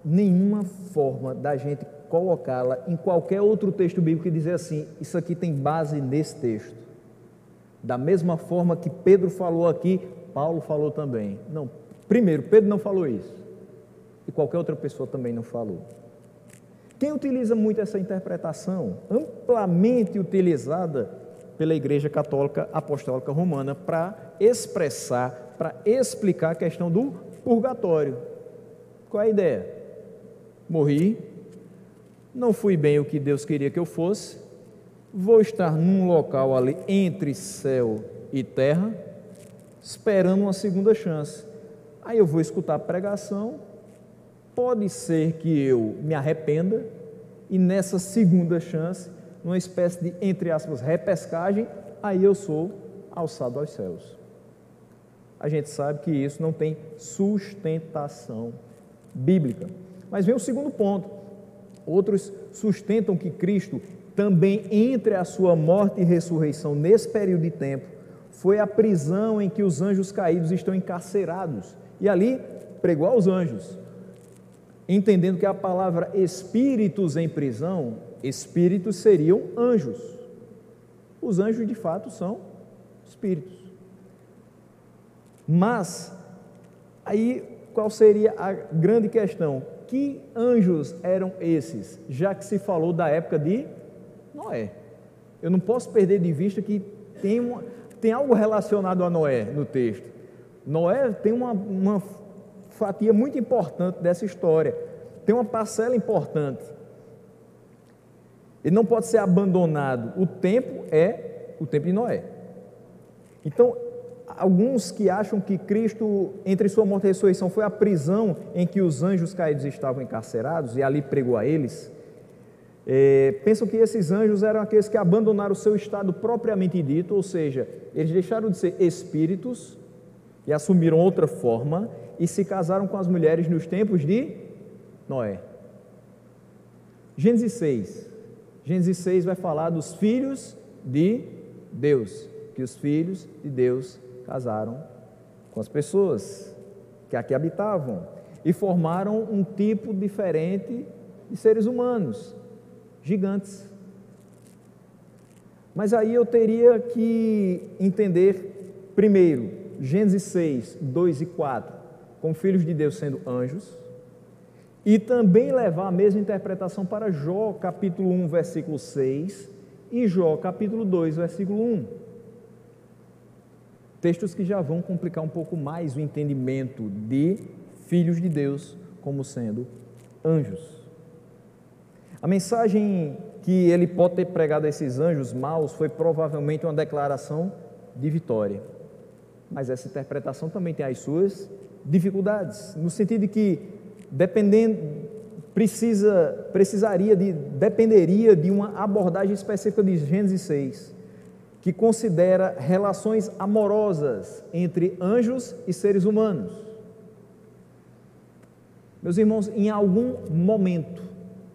nenhuma forma da gente colocá-la em qualquer outro texto bíblico e dizer assim: isso aqui tem base nesse texto. Da mesma forma que Pedro falou aqui, Paulo falou também. Não, primeiro, Pedro não falou isso, e qualquer outra pessoa também não falou. Quem utiliza muito essa interpretação, amplamente utilizada pela Igreja Católica Apostólica Romana, para expressar, para explicar a questão do purgatório. Qual é a ideia? Morri, não fui bem o que Deus queria que eu fosse, vou estar num local ali entre céu e terra, esperando uma segunda chance. Aí eu vou escutar a pregação, pode ser que eu me arrependa, e nessa segunda chance, numa espécie de, entre aspas, repescagem, aí eu sou alçado aos céus. A gente sabe que isso não tem sustentação bíblica. Mas vem o segundo ponto. Outros sustentam que Cristo, também entre a sua morte e ressurreição, nesse período de tempo, foi a prisão em que os anjos caídos estão encarcerados, e ali pregou aos anjos, entendendo que a palavra espíritos em prisão, espíritos seriam anjos. Os anjos de fato são espíritos. Mas aí qual seria a grande questão? Que anjos eram esses, já que se falou da época de Noé? Eu não posso perder de vista que tem algo relacionado a Noé no texto. Noé tem uma fatia muito importante dessa história, tem uma parcela importante. Ele não pode ser abandonado. O tempo é o tempo de Noé. Então, alguns que acham que Cristo, entre sua morte e ressurreição, foi a prisão em que os anjos caídos estavam encarcerados, e ali pregou a eles, pensam que esses anjos eram aqueles que abandonaram o seu estado propriamente dito, ou seja, eles deixaram de ser espíritos e assumiram outra forma e se casaram com as mulheres nos tempos de Noé. Gênesis 6 vai falar dos filhos de Deus, que os filhos de Deus casaram com as pessoas que aqui habitavam e formaram um tipo diferente de seres humanos, gigantes. Mas aí eu teria que entender primeiro Gênesis 6, 2 e 4 como filhos de Deus sendo anjos, e também levar a mesma interpretação para Jó capítulo 1 versículo 6 e Jó capítulo 2 versículo 1, textos que já vão complicar um pouco mais o entendimento de filhos de Deus como sendo anjos. A mensagem que ele pode ter pregado a esses anjos maus foi provavelmente uma declaração de vitória, mas essa interpretação também tem as suas dificuldades, no sentido de que, dependendo dependeria de uma abordagem específica de Gênesis 6, que considera relações amorosas entre anjos e seres humanos. Meus irmãos, em algum momento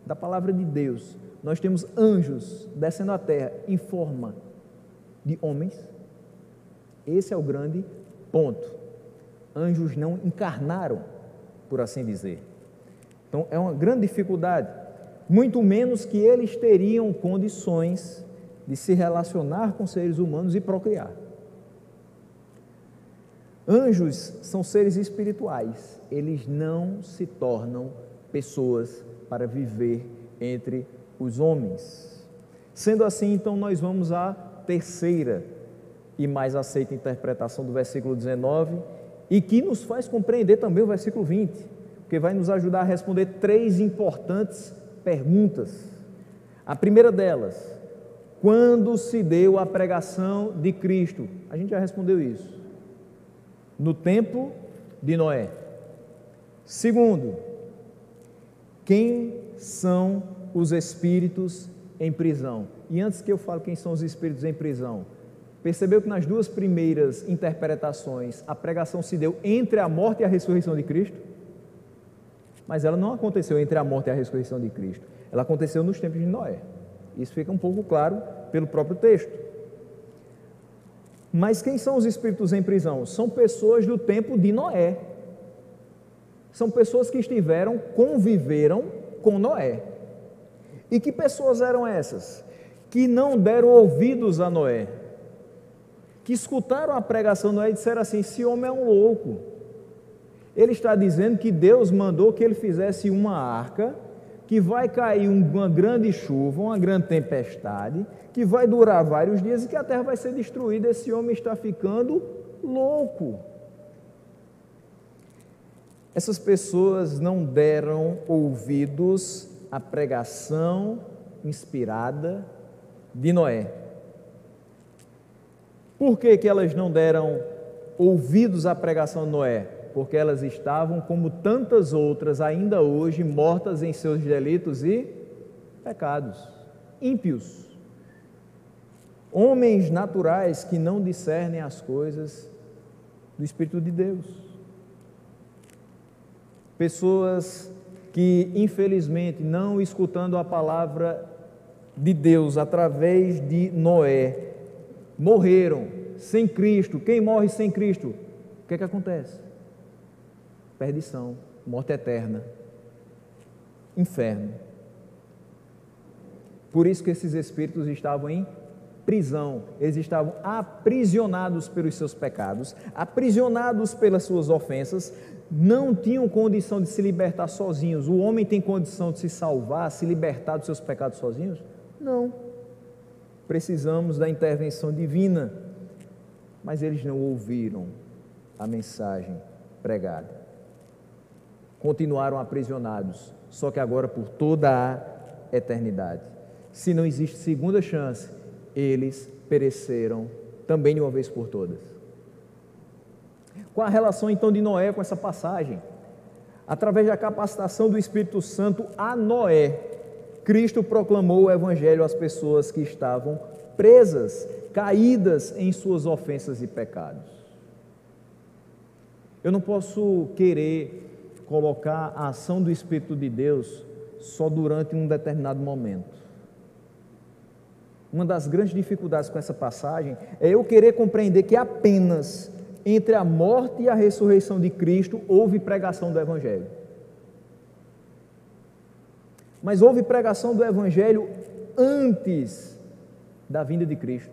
da palavra de Deus, nós temos anjos descendo à terra em forma de homens. Esse é o grande ponto. Anjos não encarnaram, por assim dizer. Então é uma grande dificuldade, muito menos que eles teriam condições de se relacionar com seres humanos e procriar. Anjos são seres espirituais, eles não se tornam pessoas para viver entre os homens. Sendo assim, então, nós vamos à terceira e mais aceita interpretação do versículo 19, e que nos faz compreender também o versículo 20, porque vai nos ajudar a responder três importantes perguntas. A primeira delas: quando se deu a pregação de Cristo? A gente já respondeu isso. No tempo de Noé. Segundo, quem são os espíritos em prisão? E antes que eu fale quem são os espíritos em prisão, percebeu que nas duas primeiras interpretações a pregação se deu entre a morte e a ressurreição de Cristo? Mas ela não aconteceu entre a morte e a ressurreição de Cristo, ela aconteceu nos tempos de Noé. Isso fica um pouco claro pelo próprio texto. Mas quem são os espíritos em prisão? São pessoas do tempo de Noé. São pessoas que conviveram com Noé. E que pessoas eram essas? Que não deram ouvidos a Noé, que escutaram a pregação de Noé e disseram assim: esse homem é um louco. Ele está dizendo que Deus mandou que ele fizesse uma arca, que vai cair uma grande chuva, uma grande tempestade, que vai durar vários dias e que a terra vai ser destruída. Esse homem está ficando louco. Essas pessoas não deram ouvidos à pregação inspirada de Noé. Por que elas não deram ouvidos à pregação de Noé? Porque elas estavam, como tantas outras, ainda hoje, mortas em seus delitos e pecados, ímpios, homens naturais que não discernem as coisas do Espírito de Deus, pessoas que, infelizmente, não escutando a palavra de Deus através de Noé, morreram sem Cristo. Quem morre sem Cristo? O que acontece? Perdição, morte eterna, inferno. Por isso que esses espíritos estavam em prisão, eles estavam aprisionados pelos seus pecados, aprisionados pelas suas ofensas, não tinham condição de se libertar sozinhos. O homem tem condição de se salvar, se libertar dos seus pecados sozinhos? Não. Precisamos da intervenção divina, mas eles não ouviram a mensagem pregada. Continuaram aprisionados, só que agora por toda a eternidade. Se não existe segunda chance, eles pereceram também de uma vez por todas. Qual a relação então de Noé com essa passagem? Através da capacitação do Espírito Santo a Noé, Cristo proclamou o Evangelho às pessoas que estavam presas, caídas em suas ofensas e pecados. Eu não posso querer colocar a ação do Espírito de Deus só durante um determinado momento. Uma das grandes dificuldades com essa passagem é eu querer compreender que apenas entre a morte e a ressurreição de Cristo houve pregação do Evangelho. Mas houve pregação do Evangelho antes da vinda de Cristo.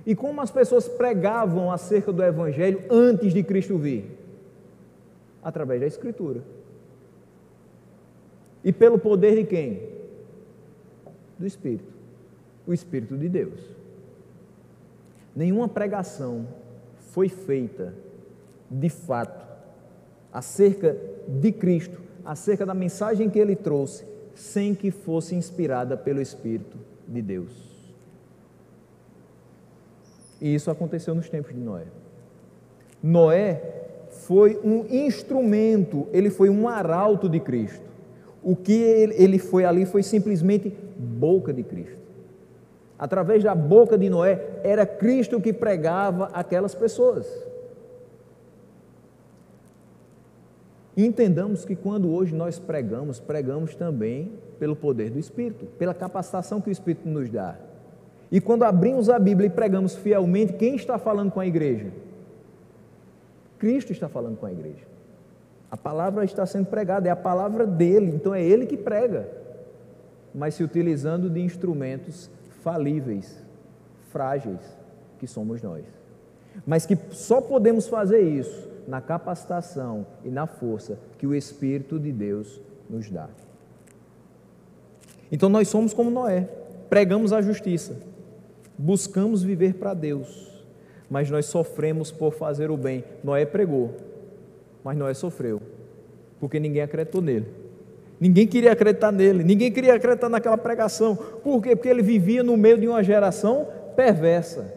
E como as pessoas pregavam acerca do Evangelho antes de Cristo vir? Através da Escritura. E pelo poder de quem? Do Espírito. O Espírito de Deus. Nenhuma pregação foi feita, de fato, acerca de Cristo, acerca da mensagem que Ele trouxe, sem que fosse inspirada pelo Espírito de Deus. E isso aconteceu nos tempos de Noé. Noé foi um instrumento, ele foi um arauto de Cristo. O que ele foi ali foi simplesmente boca de Cristo. Através da boca de Noé, era Cristo que pregava aquelas pessoas. E entendamos que quando hoje nós pregamos também pelo poder do Espírito, pela capacitação que o Espírito nos dá. E quando abrimos a Bíblia e pregamos fielmente, quem está falando com a igreja? Cristo está falando com a igreja. A palavra está sendo pregada, é a palavra dele, então é ele que prega, mas se utilizando de instrumentos falíveis, frágeis, que somos nós. Mas que só podemos fazer isso na capacitação e na força que o Espírito de Deus nos dá. Então nós somos como Noé, pregamos a justiça, buscamos viver para Deus, mas nós sofremos por fazer o bem. Noé pregou, mas Noé sofreu, porque ninguém acreditou nele. Ninguém queria acreditar nele, ninguém queria acreditar naquela pregação. Por quê? Porque ele vivia no meio de uma geração perversa.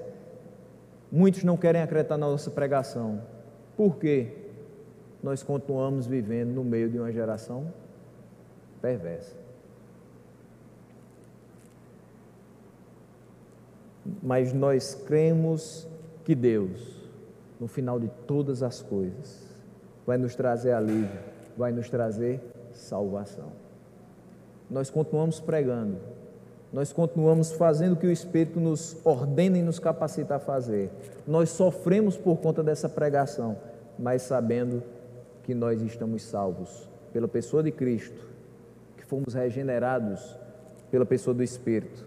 Muitos não querem acreditar na nossa pregação. Por quê? Nós continuamos vivendo no meio de uma geração perversa. Mas nós cremos que Deus, no final de todas as coisas, vai nos trazer alívio, vai nos trazer salvação. Nós continuamos pregando, nós continuamos fazendo o que o Espírito nos ordena e nos capacita a fazer. Nós sofremos por conta dessa pregação, mas sabendo que nós estamos salvos pela pessoa de Cristo, que fomos regenerados pela pessoa do Espírito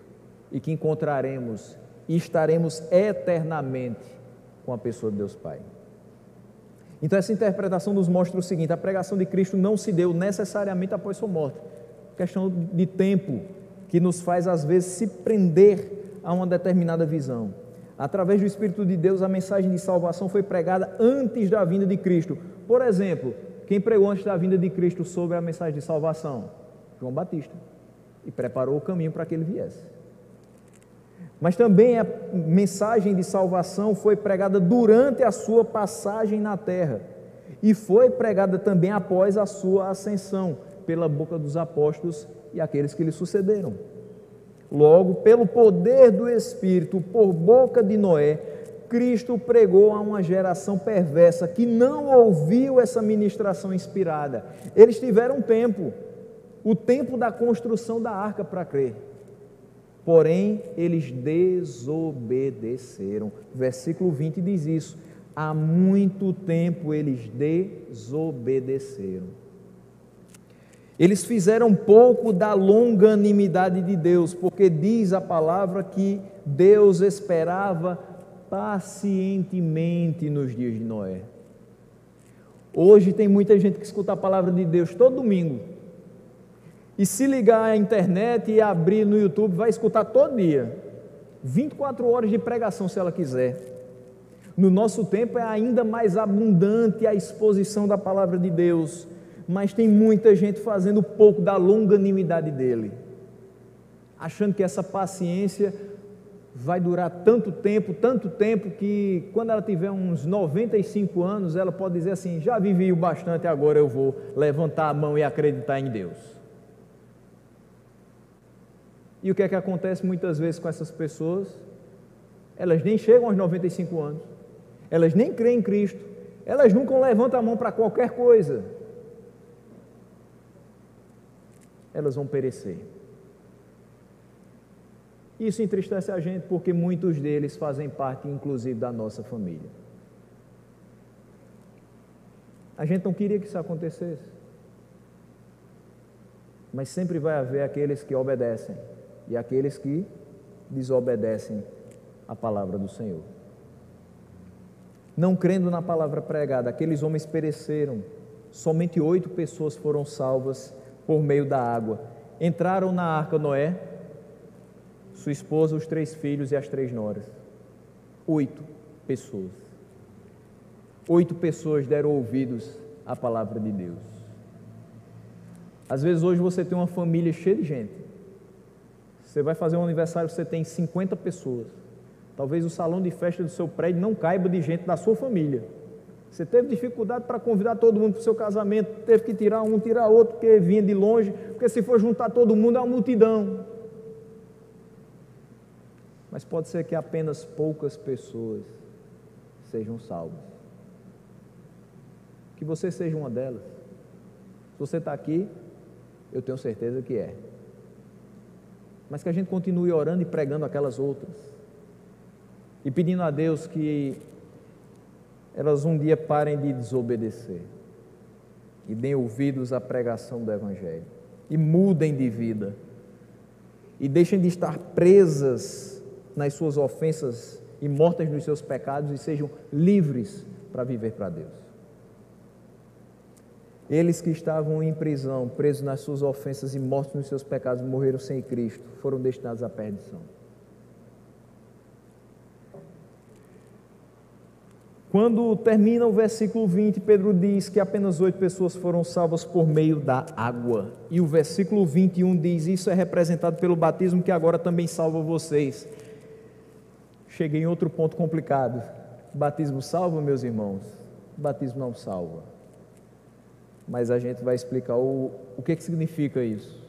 e que encontraremos e estaremos eternamente com a pessoa de Deus Pai. Então essa interpretação nos mostra o seguinte: a pregação de Cristo não se deu necessariamente após sua morte, questão de tempo que nos faz às vezes se prender a uma determinada visão. Através do Espírito de Deus, a mensagem de salvação foi pregada antes da vinda de Cristo. Por exemplo, quem pregou antes da vinda de Cristo sobre a mensagem de salvação? João Batista, e preparou o caminho para que ele viesse. Mas também a mensagem de salvação foi pregada durante a sua passagem na terra e foi pregada também após a sua ascensão, pela boca dos apóstolos e aqueles que lhe sucederam. Logo, pelo poder do Espírito, por boca de Noé, Cristo pregou a uma geração perversa que não ouviu essa ministração inspirada. Eles tiveram tempo, o tempo da construção da arca para crer. Porém, eles desobedeceram. Versículo 20 diz isso. Há muito tempo eles desobedeceram. Eles fizeram pouco da longanimidade de Deus, porque diz a palavra que Deus esperava pacientemente nos dias de Noé. Hoje tem muita gente que escuta a palavra de Deus todo domingo. E se ligar à internet e abrir no YouTube, vai escutar todo dia. 24 horas de pregação, se ela quiser. No nosso tempo é ainda mais abundante a exposição da palavra de Deus, mas tem muita gente fazendo pouco da longanimidade dele, achando que essa paciência vai durar tanto tempo que quando ela tiver uns 95 anos, ela pode dizer assim: já vivi o bastante, agora eu vou levantar a mão e acreditar em Deus. E o que é que acontece muitas vezes com essas pessoas? Elas nem chegam aos 95 anos, elas nem creem em Cristo, elas nunca levantam a mão para qualquer coisa. Elas vão perecer. Isso entristece a gente porque muitos deles fazem parte, inclusive, da nossa família. A gente não queria que isso acontecesse, mas sempre vai haver aqueles que obedecem e aqueles que desobedecem a palavra do Senhor. Não crendo na palavra pregada, aqueles homens pereceram. Somente 8 pessoas foram salvas por meio da água. Entraram na arca Noé, sua esposa, os 3 filhos e as 3 noras. 8 pessoas. 8 pessoas deram ouvidos à palavra de Deus. Às vezes hoje você tem uma família cheia de gente. Você vai fazer um aniversário, você tem 50 pessoas. Talvez o salão de festa do seu prédio não caiba de gente da sua família. Você teve dificuldade para convidar todo mundo para o seu casamento, teve que tirar um, tirar outro, porque vinha de longe, porque se for juntar todo mundo é uma multidão. Mas pode ser que apenas poucas pessoas sejam salvas. Que você seja uma delas. Se você está aqui, eu tenho certeza que é. Mas que a gente continue orando e pregando aquelas outras. E pedindo a Deus que elas um dia parem de desobedecer. E deem ouvidos à pregação do Evangelho. E mudem de vida. E deixem de estar presas nas suas ofensas e mortas nos seus pecados e sejam livres para viver para Deus. Eles que estavam em prisão, presos nas suas ofensas e mortos nos seus pecados, morreram sem Cristo, foram destinados à perdição. Quando termina o versículo 20, Pedro diz que apenas 8 pessoas foram salvas por meio da água. E o versículo 21 diz, isso é representado pelo batismo que agora também salva vocês. Cheguei em outro ponto complicado. Batismo salva, meus irmãos? Batismo não salva. Mas a gente vai explicar o que significa isso.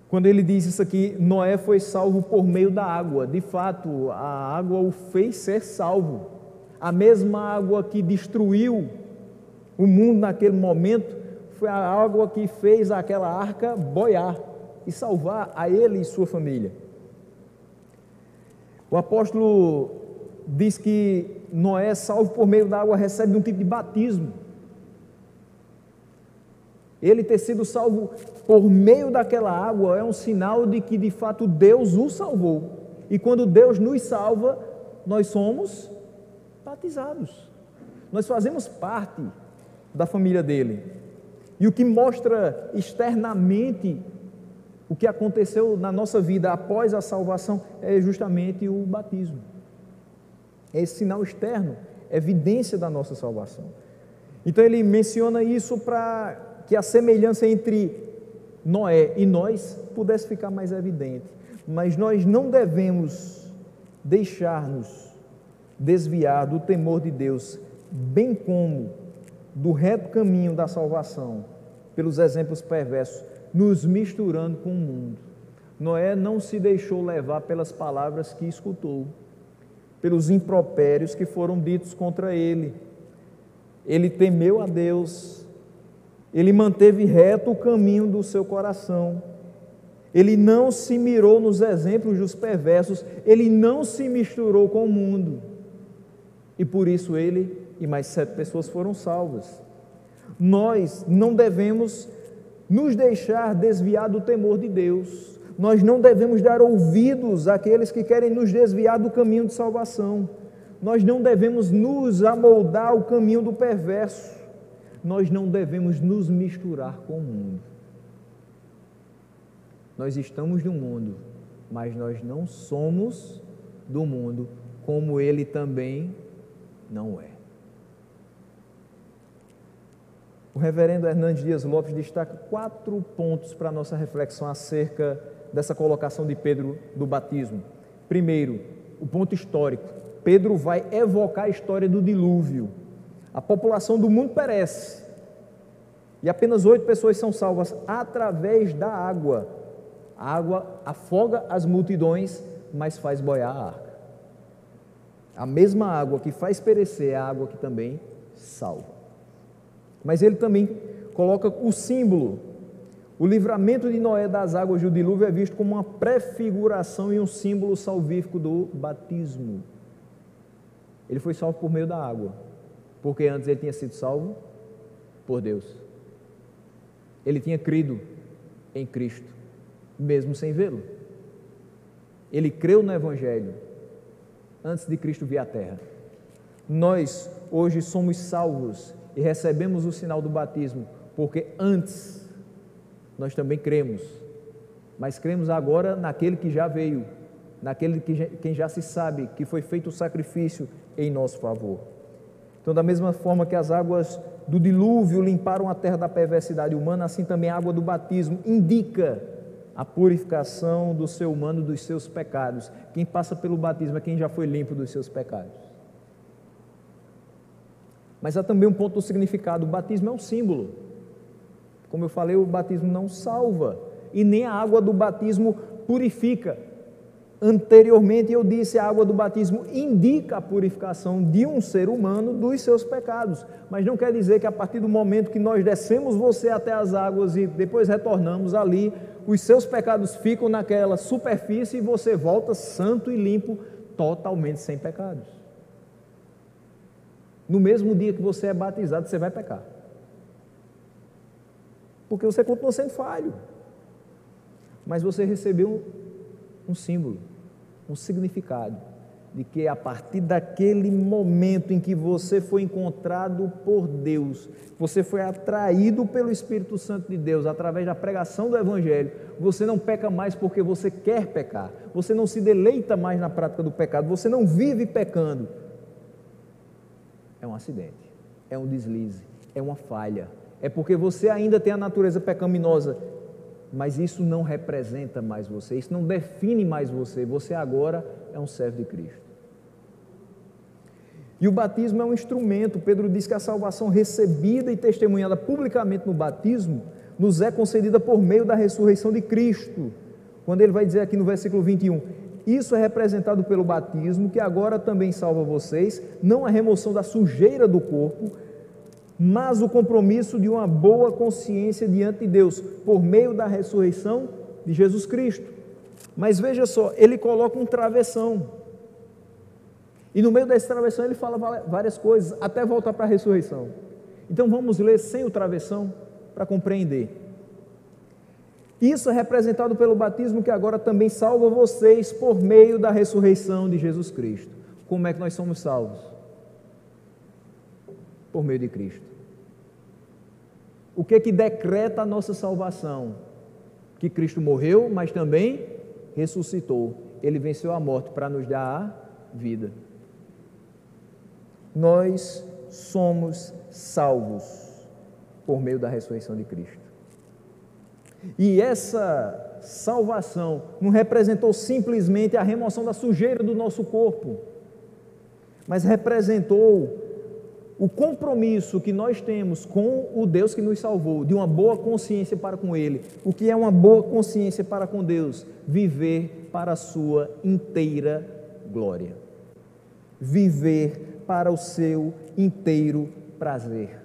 Quando ele diz isso aqui, Noé foi salvo por meio da água. De fato, a água o fez ser salvo. A mesma água que destruiu o mundo naquele momento, foi a água que fez aquela arca boiar e salvar a ele e sua família. O apóstolo diz que Noé, salvo por meio da água, recebe um tipo de batismo. Ele ter sido salvo por meio daquela água é um sinal de que de fato Deus o salvou. E quando Deus nos salva, nós somos batizados. Nós fazemos parte da família dele. E o que mostra externamente o que aconteceu na nossa vida após a salvação é justamente o batismo. É esse sinal externo, evidência da nossa salvação. Então ele menciona isso para que a semelhança entre Noé e nós pudesse ficar mais evidente. Mas nós não devemos deixar-nos desviar do temor de Deus, bem como do reto caminho da salvação, pelos exemplos perversos, nos misturando com o mundo. Noé não se deixou levar pelas palavras que escutou, pelos impropérios que foram ditos contra ele. Ele temeu a Deus, ele manteve reto o caminho do seu coração, ele não se mirou nos exemplos dos perversos, ele não se misturou com o mundo, e por isso ele e mais 7 pessoas foram salvas. Nós não devemos nos deixar desviar do temor de Deus, nós não devemos dar ouvidos àqueles que querem nos desviar do caminho de salvação, nós não devemos nos amoldar ao caminho do perverso, nós não devemos nos misturar com o mundo. Nós estamos no mundo, mas nós não somos do mundo, como ele também não é. O reverendo Hernandes Dias Lopes destaca 4 pontos para a nossa reflexão acerca dessa colocação de Pedro do batismo. Primeiro, o ponto histórico. Pedro vai evocar a história do dilúvio. A população do mundo perece e apenas 8 pessoas são salvas através da água. A água afoga as multidões, mas faz boiar a arca. A mesma água que faz perecer é a água que também salva. Mas ele também coloca o símbolo. O livramento de Noé das águas do dilúvio é visto como uma prefiguração e um símbolo salvífico do batismo. Ele foi salvo por meio da água, porque antes ele tinha sido salvo por Deus. Ele tinha crido em Cristo, mesmo sem vê-lo. Ele creu no Evangelho antes de Cristo vir à terra. Nós hoje somos salvos e recebemos o sinal do batismo, porque antes nós também cremos, mas cremos agora naquele que já veio, naquele quem já se sabe que foi feito o sacrifício em nosso favor. Então, da mesma forma que as águas do dilúvio limparam a terra da perversidade humana, assim também a água do batismo indica a purificação do ser humano dos seus pecados. Quem passa pelo batismo é quem já foi limpo dos seus pecados. Mas há também um ponto do significado: o batismo é um símbolo. Como eu falei, o batismo não salva, e nem a água do batismo purifica. Anteriormente eu disse, a água do batismo indica a purificação de um ser humano dos seus pecados, mas não quer dizer que a partir do momento que nós descemos você até as águas e depois retornamos ali, os seus pecados ficam naquela superfície e você volta santo e limpo, totalmente sem pecados. No mesmo dia que você é batizado, você vai pecar, porque você continua sendo falho, mas você recebeu um símbolo, um significado, de que a partir daquele momento em que você foi encontrado por Deus, você foi atraído pelo Espírito Santo de Deus, através da pregação do Evangelho, você não peca mais porque você quer pecar, você não se deleita mais na prática do pecado, você não vive pecando. É um acidente, é um deslize, é uma falha, é porque você ainda tem a natureza pecaminosa, mas isso não representa mais você, isso não define mais você, você agora é um servo de Cristo. E o batismo é um instrumento. Pedro diz que a salvação recebida e testemunhada publicamente no batismo, nos é concedida por meio da ressurreição de Cristo, quando ele vai dizer aqui no versículo 21, isso é representado pelo batismo, que agora também salva vocês, não a remoção da sujeira do corpo, mas o compromisso de uma boa consciência diante de Deus, por meio da ressurreição de Jesus Cristo. Mas veja só, ele coloca um travessão, e no meio desse travessão ele fala várias coisas, até voltar para a ressurreição. Então vamos ler sem o travessão, para compreender. Isso é representado pelo batismo, que agora também salva vocês, por meio da ressurreição de Jesus Cristo. Como é que nós somos salvos? Por meio de Cristo. O que que decreta a nossa salvação? Que Cristo morreu, mas também ressuscitou. Ele venceu a morte para nos dar a vida. Nós somos salvos por meio da ressurreição de Cristo. E essa salvação não representou simplesmente a remoção da sujeira do nosso corpo, mas representou o compromisso que nós temos com o Deus que nos salvou, de uma boa consciência para com Ele. O que é uma boa consciência para com Deus? Viver para a sua inteira glória. Viver para o seu inteiro prazer.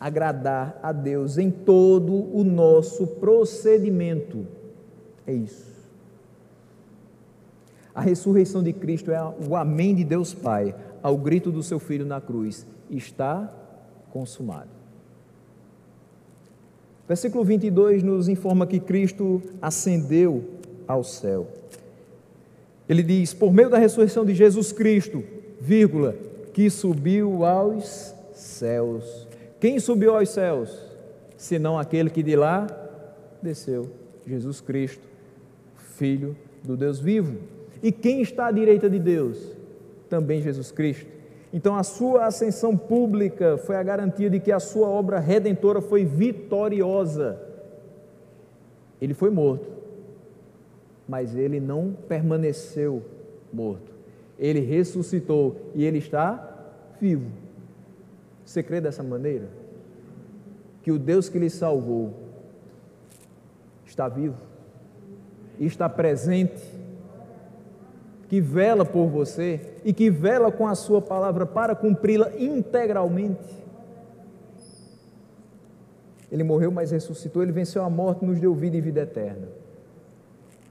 Agradar a Deus em todo o nosso procedimento. É isso. A ressurreição de Cristo é o amém de Deus Pai, ao grito do seu Filho na cruz. Está consumado. Versículo 22 nos informa que Cristo ascendeu ao céu. Ele diz, por meio da ressurreição de Jesus Cristo, vírgula, que subiu aos céus. Quem subiu aos céus? Senão aquele que de lá desceu, Jesus Cristo, Filho do Deus vivo. E quem está à direita de Deus? Também Jesus Cristo. Então a sua ascensão pública foi a garantia de que a sua obra redentora foi vitoriosa. Ele foi morto, mas ele não permaneceu morto. Ele ressuscitou e ele está vivo. Você crê dessa maneira? Que o Deus que lhe salvou está vivo, está presente, que vela por você e que vela com a sua palavra para cumpri-la integralmente. Ele morreu, mas ressuscitou, ele venceu a morte, nos deu vida e vida eterna.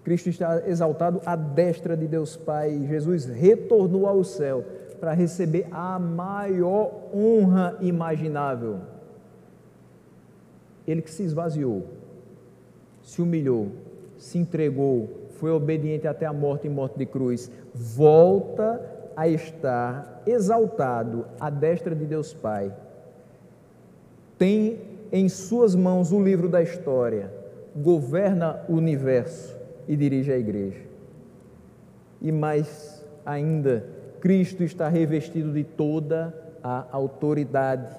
Cristo está exaltado à destra de Deus Pai. Jesus retornou ao céu para receber a maior honra imaginável. Ele que se esvaziou, se humilhou, se entregou, foi obediente até a morte e morte de cruz, volta a estar exaltado à destra de Deus Pai. Tem em suas mãos o livro da história, governa o universo e dirige a igreja. E mais ainda, Cristo está revestido de toda a autoridade.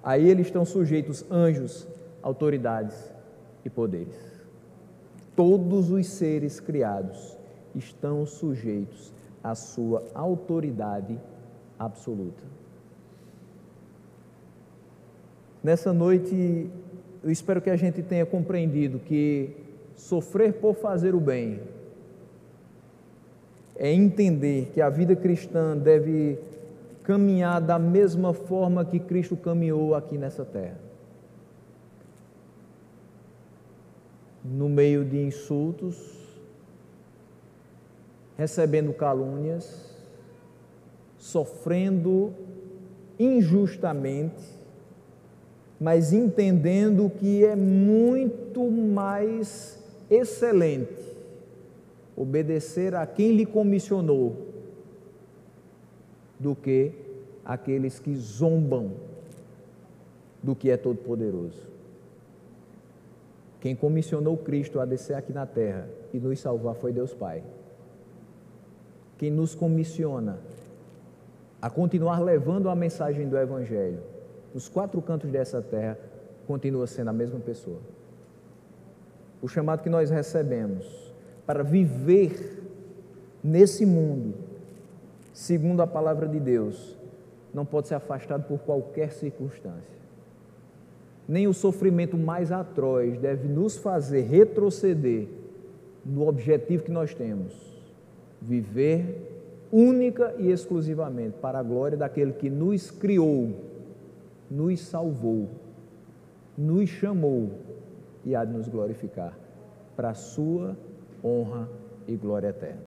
A ele estão sujeitos anjos, autoridades e poderes. Todos os seres criados estão sujeitos à sua autoridade absoluta. Nessa noite, eu espero que a gente tenha compreendido que sofrer por fazer o bem é entender que a vida cristã deve caminhar da mesma forma que Cristo caminhou aqui nessa terra. No meio de insultos, recebendo calúnias, sofrendo injustamente, mas entendendo que é muito mais excelente obedecer a quem lhe comissionou do que aqueles que zombam do que é todo-poderoso. Quem comissionou Cristo a descer aqui na terra e nos salvar foi Deus Pai. Quem nos comissiona a continuar levando a mensagem do Evangelho nos 4 cantos dessa terra continua sendo a mesma pessoa. O chamado que nós recebemos para viver nesse mundo, segundo a palavra de Deus, não pode ser afastado por qualquer circunstância. Nem o sofrimento mais atroz deve nos fazer retroceder no objetivo que nós temos: viver única e exclusivamente para a glória daquele que nos criou, nos salvou, nos chamou e há de nos glorificar, para a sua honra e glória eterna.